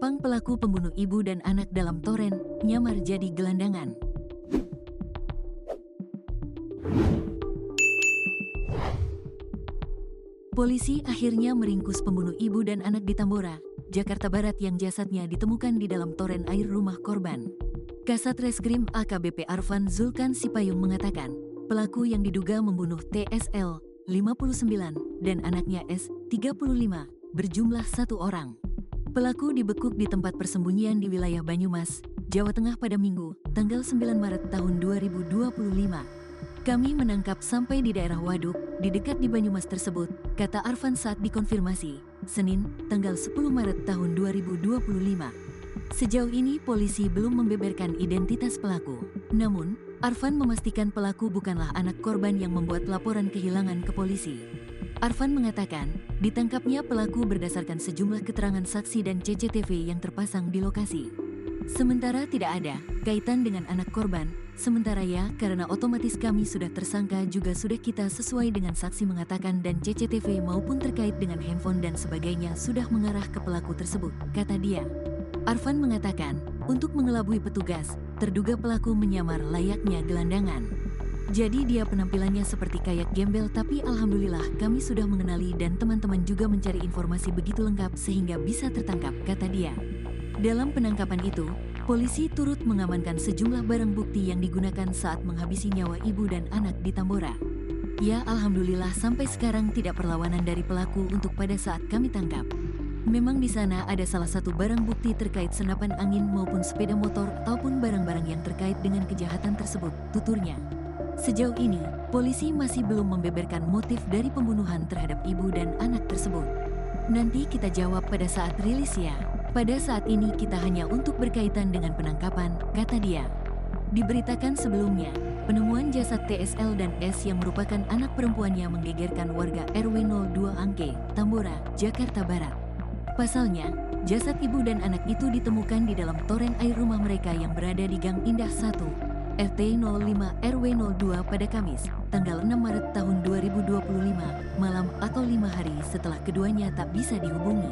Sepasang pelaku pembunuh ibu dan anak dalam toren nyamar jadi gelandangan. Polisi akhirnya meringkus pembunuh ibu dan anak di Tambora, Jakarta Barat yang jasadnya ditemukan di dalam toren air rumah korban. Kasat Reskrim AKBP Arfan Zulkan Sipayung mengatakan, pelaku yang diduga membunuh TSL, 59, dan anaknya S, 35, berjumlah 1 orang. Pelaku dibekuk di tempat persembunyian di wilayah Banyumas, Jawa Tengah pada Minggu, tanggal 9 Maret tahun 2025. Kami menangkap sampai di daerah waduk, di dekat di Banyumas tersebut, kata Arfan saat dikonfirmasi, Senin, tanggal 10 Maret tahun 2025. Sejauh ini polisi belum membeberkan identitas pelaku. Namun, Arfan memastikan pelaku bukanlah anak korban yang membuat laporan kehilangan ke polisi. Arfan mengatakan, ditangkapnya pelaku berdasarkan sejumlah keterangan saksi dan CCTV yang terpasang di lokasi. Sementara tidak ada kaitan dengan anak korban, sementara ya karena otomatis kami sudah tersangka juga sudah kita sesuai dengan saksi mengatakan dan CCTV maupun terkait dengan handphone dan sebagainya sudah mengarah ke pelaku tersebut, kata dia. Arfan mengatakan, untuk mengelabui petugas, terduga pelaku menyamar layaknya gelandangan. Jadi dia penampilannya seperti kayak gembel tapi alhamdulillah kami sudah mengenali dan teman-teman juga mencari informasi begitu lengkap sehingga bisa tertangkap, kata dia. Dalam penangkapan itu, polisi turut mengamankan sejumlah barang bukti yang digunakan saat menghabisi nyawa ibu dan anak di Tambora. Ya alhamdulillah sampai sekarang tidak perlawanan dari pelaku untuk pada saat kami tangkap. Memang di sana ada salah satu barang bukti terkait senapan angin maupun sepeda motor ataupun barang-barang yang terkait dengan kejahatan tersebut, tuturnya. Sejauh ini, polisi masih belum membeberkan motif dari pembunuhan terhadap ibu dan anak tersebut. Nanti kita jawab pada saat rilis ya. Pada saat ini kita hanya untuk berkaitan dengan penangkapan, kata dia. Diberitakan sebelumnya, penemuan jasad TSL dan S yang merupakan anak perempuannya menggegerkan warga RW 02 Angke, Tambora, Jakarta Barat. Pasalnya, jasad ibu dan anak itu ditemukan di dalam toren air rumah mereka yang berada di Gang Indah 1, RT 05 RW 02 pada Kamis, tanggal 6 Maret tahun 2025, malam atau 5 hari setelah keduanya tak bisa dihubungi.